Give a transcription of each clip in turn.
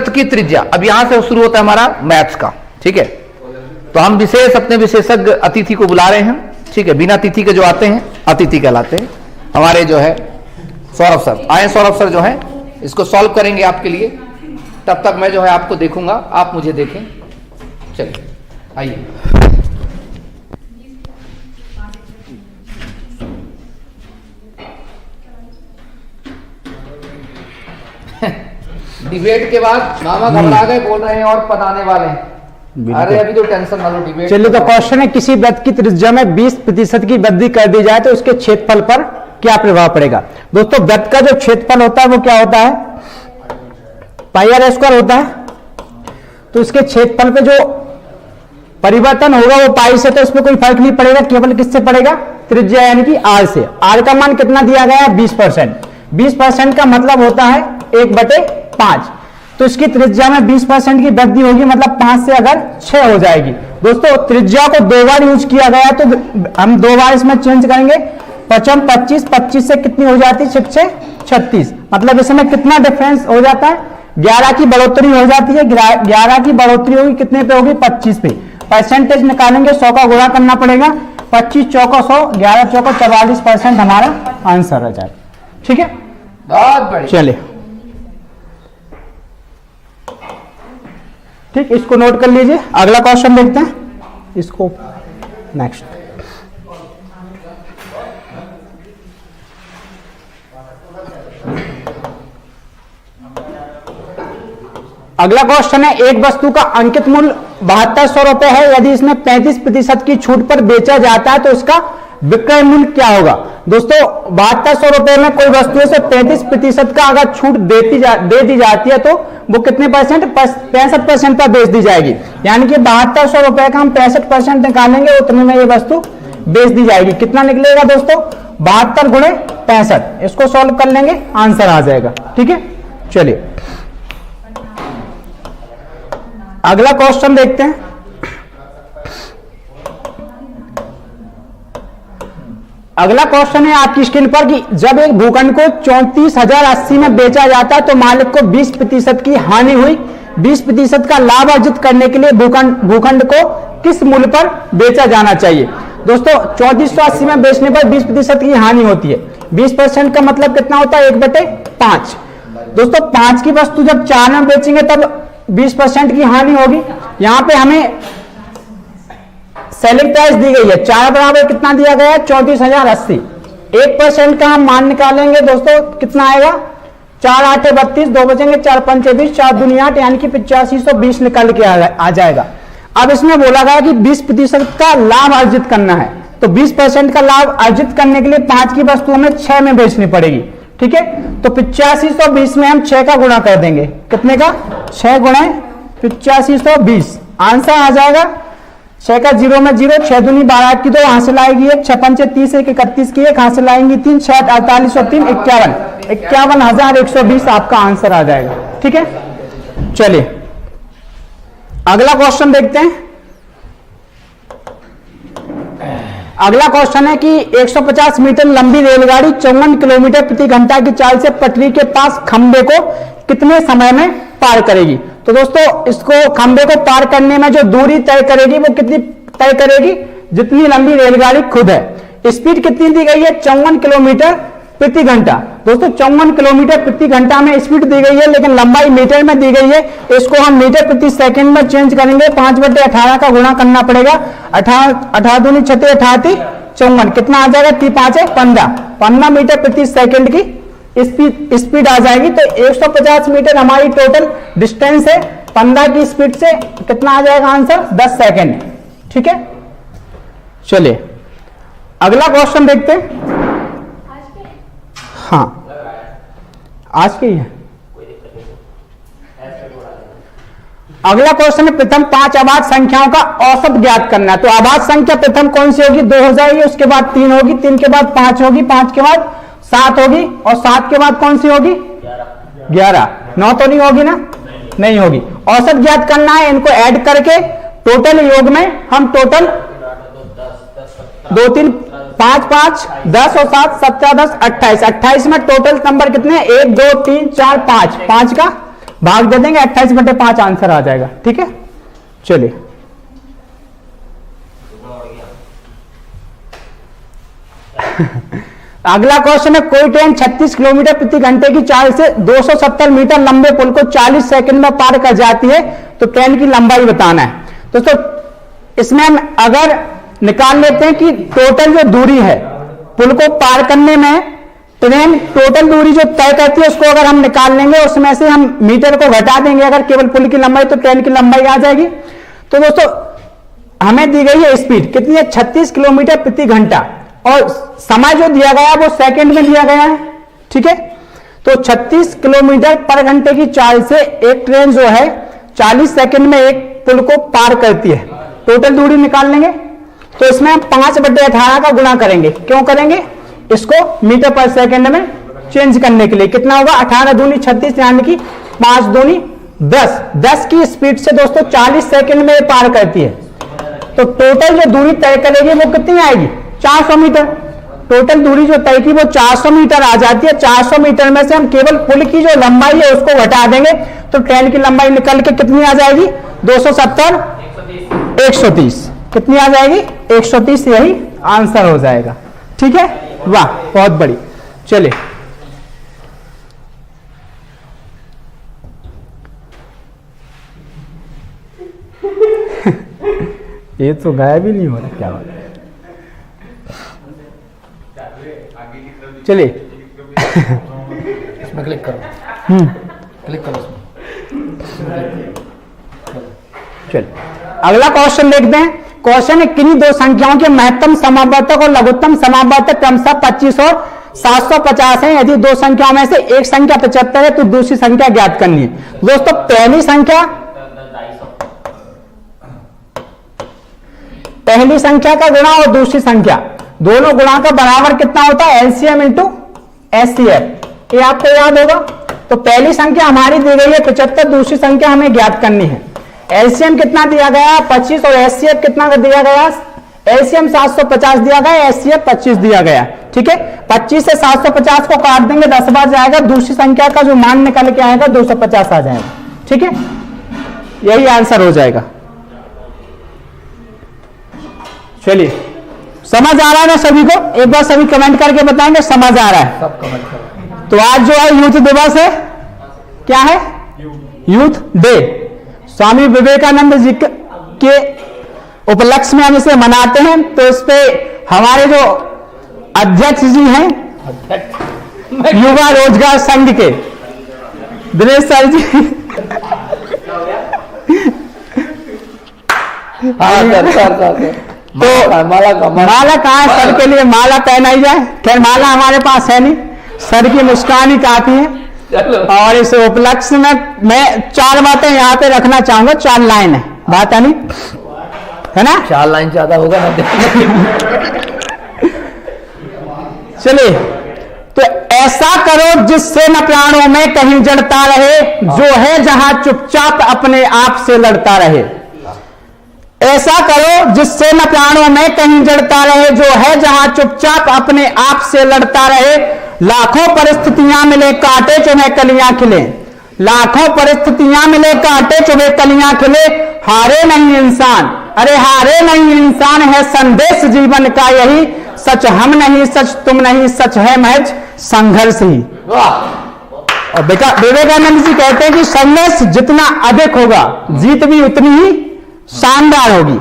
की त्रिज्या, अब यहां से शुरू होता है हमारा मैथ्स का, ठीक है। तो हम विशेष अपने विशेषज्ञ अतिथि को बुला रहे हैं, ठीक है। बिना अतिथि के जो आते हैं अतिथि कहलाते हैं। हमारे जो है सौरभ सर आए, सौरभ सर जो है इसको सॉल्व करेंगे आपके लिए। तब तक मैं जो है आपको देखूंगा, आप मुझे देखें। चलिए आइए। डिबेट के बाद मामा घबरा गए, बोल रहे हैं और पढ़ाने वाले हैं। अरे अभी तो टेंशन ना लो, डिबेट। चलिए, तो क्वेश्चन है, किसी वृत्त की त्रिज्या में 20% की वृद्धि कर दी जाए तो उसके क्षेत्रफल पर क्या प्रभाव पड़ेगा। दोस्तों, वृत्त का जो क्षेत्रफल होता है वो क्या होता है, पाई आर स्क्वायर होता है। तो इसके क्षेत्रफल पे जो परिवर्तन होगा वो पाई से, तो इसमें कोई फर्क नहीं पड़ेगा, केवल किससे पड़ेगा, त्रिज्या यानी कि आर से। आर का मान कितना दिया गया है, 20%। 20% का मतलब होता है 1/5। तो इसकी त्रिज्या में 20% की वृद्धि होगी, मतलब 5 से अगर 6 हो जाएगी। दोस्तों, त्रिज्या को 2 बार यूज किया गया, तो हम 2 बार इसमें चेंज करेंगे। 55 25, 25 से कितनी हो जाती है, 6 से 36। मतलब इसमें कितना डिफरेंस हो जाता है, 11 की बढ़ोतरी हो जाती है। 11 की बढ़ोतरी होगी कितने पे होगी, 25 पे। परसेंटेज निकालेंगे, 100 का गुणा करना पड़ेगा। 25 चौका 100, 11 चौका 44% हमारा आंसर आ जाए, ठीक है। बहुत बढ़िया, चलिए ठीक, इसको नोट कर लीजिए। अगला क्वेश्चन देखते हैं, इसको नेक्स्ट। अगला क्वेश्चन है, एक वस्तु का अंकित मूल्य 7200 रुपए है। यदि इसमें 35% की छूट पर बेचा जाता है तो इसका विक्रय मूल्य क्या होगा। दोस्तों, 7200 रुपए में कोई वस्तु से 35% का अगर छूट दे दी जाती है तो वो कितने परसेंट, 65% पर बेच दी जाएगी। यानी कि 7200 रुपए का हम 65% निकालेंगे, उतने में ये वस्तु बेच दी जाएगी। कितना निकलेगा दोस्तों, 72 गुणे 65। इसको सॉल्व कर लेंगे, आंसर आ जाएगा, ठीक है। चलिए अगला क्वेश्चन देखते हैं। अगला क्वेश्चन है आपकी स्क्रीन पर कि जब एक भूखंड को 34,080 में बेचा जाता है तो मालिक को 20% की हानि हुई। 20% का लाभ अर्जित करने के लिए भूखंड को किस मूल्य पर बेचा जाना चाहिए। दोस्तों, 3480 में बेचने पर 20% की हानि होती है। 20% का मतलब कितना होता है, 1/5। दोस्तों, 5 की वस्तु जब 4 में बेचेंगे तब 20% की हानि होगी। यहां पे हमें सेलिंग प्राइस दी गई है, 4 बराबर कितना दिया गया है, 34,080। 1% का हम मान निकालेंगे दोस्तों, कितना आएगा, 4 8 32, 2 बचेंगे, 4 5 20, 4 दूनी 8, यानी कि 8520 निकल के आ जाएगा। अब इसमें बोला गया कि 20% का लाभ अर्जित करना है, तो 20% का लाभ अर्जित करने के लिए 5 की वस्तु हमें 6 में बेचनी पड़ेगी, ठीक है। तो 8520 में हम 6 का गुणा कर देंगे, कितने का, 6 गुणे 8520, आंसर आ जाएगा 6 का 0 में 0, 6 दूनी 12 की 2 हासिल आएगी 1, 6 पंचे 30, 1 31 की 1 हासिल आएंगी 3, 6 48 और 3 51, 51,120 आपका आंसर आ जाएगा, ठीक है। चलिए अगला क्वेश्चन देखते हैं। अगला क्वेश्चन है कि 150 मीटर लंबी रेलगाड़ी 54 किलोमीटर प्रति घंटा की चाल से पटरी के पास खंबे को कितने समय में पार करेगी। तो दोस्तों, इसको खंबे को पार करने में जो दूरी तय करेगी वो कितनी तय करेगी, जितनी लंबी रेलगाड़ी खुद है। स्पीड कितनी दी गई है, 54 किलोमीटर प्रति घंटा। दोस्तों, 54 किलोमीटर प्रति घंटा में स्पीड दी गई है, लेकिन लंबाई मीटर में दी गई है। इसको हम मीटर प्रति सेकंड में चेंज करेंगे, 5/18 का गुणा करना पड़ेगा। 18 दूनी 6 18 54, कितना आ जाएगा, 3 5 15 मीटर प्रति सेकंड की स्पीड आ जाएगी। तो 150 मीटर हमारी टोटल डिस्टेंस है, 15 की स्पीड से कितना आ जाएगा आंसर, 10 सेकंड, ठीक है। चलिए अगला क्वेश्चन देखते हैं। हाँ, आज के ही है। अगला क्वेश्चन है, प्रथम 5 अभाज्य संख्याओं का औसत ज्ञात करना है। तो अभाज्य संख्या प्रथम कौन सी होगी, 2 हो जाएगी, उसके बाद 3 होगी, 3 के बाद 5 होगी, 5 के बाद 7 होगी, और 7 के बाद कौन सी होगी, 11। 9 तो नहीं होगी ना, नहीं होगी। औसत ज्ञात करना है, इनको ऐड करके टोटल योग में हम टोटल 2 3 5 5 10 और 7 17 10 28 में टोटल नंबर कितने, 1 2 3 4 5, 5 का भाग दे देंगे, 28/5 आंसर आ जाएगा। ठीक है, चलिए अगला क्वेश्चन है, कोई ट्रेन 36 किलोमीटर प्रति घंटे की चाल से 270 मीटर लंबे पुल को 40 सेकंड में पार कर जाती है, तो ट्रेन की लंबाई बताना है। दोस्तों इसमें हम अगर निकाल लेते हैं कि टोटल जो दूरी है पुल को पार करने में, ट्रेन टोटल दूरी जो तय करती है उसको अगर हम निकाल लेंगे, उसमें से हम मीटर को घटा देंगे अगर केवल पुल की लंबाई, तो ट्रेन की लंबाई आ जाएगी। तो दोस्तों हमें दी गई है स्पीड कितनी है, 36 किलोमीटर प्रति घंटा, और समय जो दिया गया है वो सेकंड में दिया गया है। ठीक है, तो 36 किलोमीटर पर घंटे की चाल से एक ट्रेन जो है 40 सेकंड में एक पुल को पार करती है। टोटल दूरी निकाल लेंगे, तो इसमें हम 5/18 का गुणा करेंगे। क्यों करेंगे, इसको मीटर पर सेकंड में चेंज करने के लिए। कितना होगा, 18 दूनी 36 यानी कि 5 दूनी 10। 10 की स्पीड से दोस्तों 40 सेकंड में पार करती है, तो टोटल जो दूरी तय करेगी वो कितनी आएगी, 400 मीटर। टोटल दूरी जो तय की वो 400 मीटर आ जाती है। 400 मीटर में से हम केवल पुल की जो लंबाई है उसको घटा देंगे, तो ट्रेन की लंबाई निकल के कितनी आ जाएगी, 270 130। कितनी आ जाएगी, 130। यही आंसर हो जाएगा। ठीक है, वाह बहुत बड़ी। चलिए ये तो गायब ही नहीं हो रहा, क्या बात है। चलिए इसमें क्लिक करो, क्लिक करो इसमें। चलिए अगला क्वेश्चन देखते हैं। क्वेश्चन है, किन्हीं दो संख्याओं के महत्तम समावर्तक और लघुत्तम समावर्तक क्रमशः 25 और 750 है। यदि दो संख्याओं में से एक संख्या 75 है तो दूसरी संख्या ज्ञात करनी है। दोस्तों पहली संख्या का गुणा और दूसरी संख्या दोनों गुणा का बराबर कितना होता है, एलसीएम इंटू एचसीएफ। ये आपको याद होगा। तो पहली संख्या हमारी दी गई है 75, दूसरी संख्या हमें ज्ञात करनी है। एलसीएम कितना दिया गया, 25, और एचसीएफ कितना दिया गया, एलसीएम 750 दिया गया, एचसीएफ 25 दिया गया। ठीक है, 25 से 750 को काट देंगे, 10 बार जाएगा, दूसरी संख्या का जो मान निकल के आएगा 250 आ जाएगा। ठीक है, यही आंसर हो जाएगा। चलिए समझ आ रहा है ना सभी को, एक बार सभी कमेंट करके बताएंगे समझ आ रहा है। सब कमेंट करो। तो आज जो है यूथ दिवस है, क्या है, यूथ डे। स्वामी विवेकानंद जी के उपलक्ष्य में हम इसे मनाते हैं। तो इस पे हमारे जो अध्यक्ष जी हैं युवा रोजगार संघ के दिनेश सर जी, तो माला कहाँ है, सर के लिए माला पहनाई जाए। खैर माला हमारे पास है नहीं, सर की मुस्कान ही काफी है। और इस उपलक्ष्य में मैं 4 बातें यहाँ पे रखना चाहूंगा, 4 लाइन है, बात है नहीं है ना, 4 लाइन ज्यादा होगा ना। चलिए, तो ऐसा करो जिससे न प्राणों में कहीं जड़ता रहे, जो है जहां चुपचाप अपने आप से लड़ता रहे। ऐसा करो जिससे न प्राणों में कहीं जड़ता रहे, जो है जहां चुपचाप अपने आप से लड़ता रहे। लाखों परिस्थितियां मिले कांटे चुभे कलियां खिले, लाखों परिस्थितियां मिले कांटे चुभे कलियां खिले, हारे नहीं इंसान, अरे हारे नहीं इंसान है संदेश जीवन का यही। सच हम नहीं, सच तुम नहीं, सच है महज संघर्ष ही। और विवेकानंद जी कहते हैं कि संघर्ष जितना अधिक होगा जीत भी उतनी ही शानदार होगी।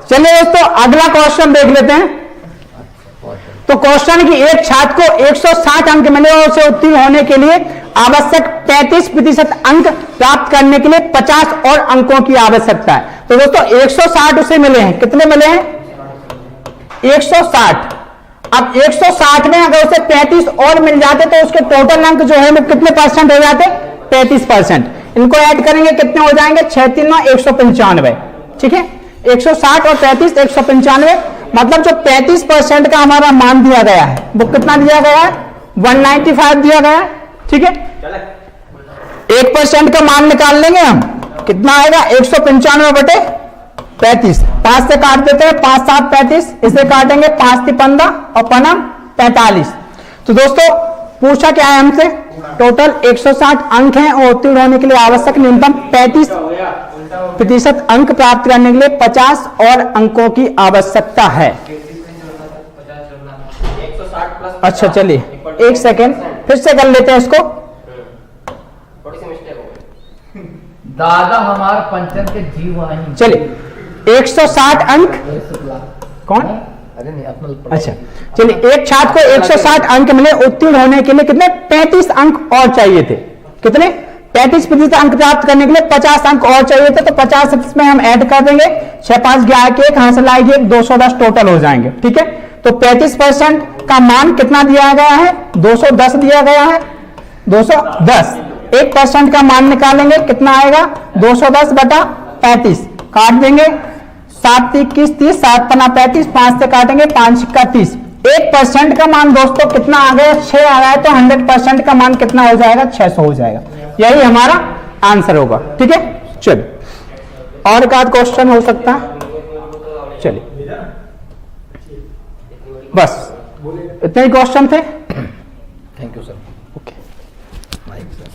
चलिए दोस्तों अगला क्वेश्चन देख लेते हैं। तो क्वेश्चन कि एक छात्र को 160 अंक मिले और उसे उत्तीर्ण होने के लिए आवश्यक 35% अंक प्राप्त करने के लिए 50 और अंकों की आवश्यकता है। तो दोस्तों 160 उसे मिले हैं, कितने मिले हैं, 160। अब 160 में अगर उसे 35 और मिल जाते तो उसके टोटल अंक जो है वो कितने परसेंट हो जाते, 35%। इनको ऐड करेंगे कितने हो जाएंगे, 6 3 9 195। ठीक है, 160 और 35 195, मतलब जो 35% का हमारा मान दिया गया है वो कितना दिया गया है, 195 दिया गया है। ठीक है, 1% का मान निकाल लेंगे हम, कितना आएगा, 195/35। 5 से काट देते हैं, 5 7 35, इसे काटेंगे 5 3 15 और 5 45। तो दोस्तों पूछा क्या है हमसे, टोटल 160 अंक हैं और उत्तीर्ण होने के लिए आवश्यक न्यूनतम 35% अंक प्राप्त करने के लिए 50 और अंकों की आवश्यकता है। अच्छा चलिए एक सेकेंड फिर से कर लेते हैं इसको। दादा हमार पंचन के जीव आई। चलिए 160 अंक कौन? अरे नहीं अपना। अच्छा चलिए, एक छात्र को 160 अंक मिले, उत्तीर्ण होने के लिए कितने 35 अंक और चाहिए थे। कितने 35% अंक प्राप्त करने के लिए 50 अंक और चाहिए थे। तो 50 इसमें हम ऐड कर देंगे, 6 5 11 के 1 यहाँ से लाएंगे 210 टोटल हो जाएंगे। ठीक है, तो 35% का मान कितना दिया गया है 210 दिया गया है 210। 1% का मान निकालेंगे कितना आएगा 210 बटा 35 काट देंगे 7 21 30 7 पना 35 5 से काटेंगे 5 का 30। 1% का मान दोस्तों कितना आ गया 6 आ रहा है तो 100% का मान कितना हो जाएगा 600 हो जाएगा। यही हमारा आंसर होगा। ठीक है चलिए और एक आध क्वेश्चन हो सकता है। चलिए बस इतने ही क्वेश्चन थे। Thank you sir. Okay mic sir.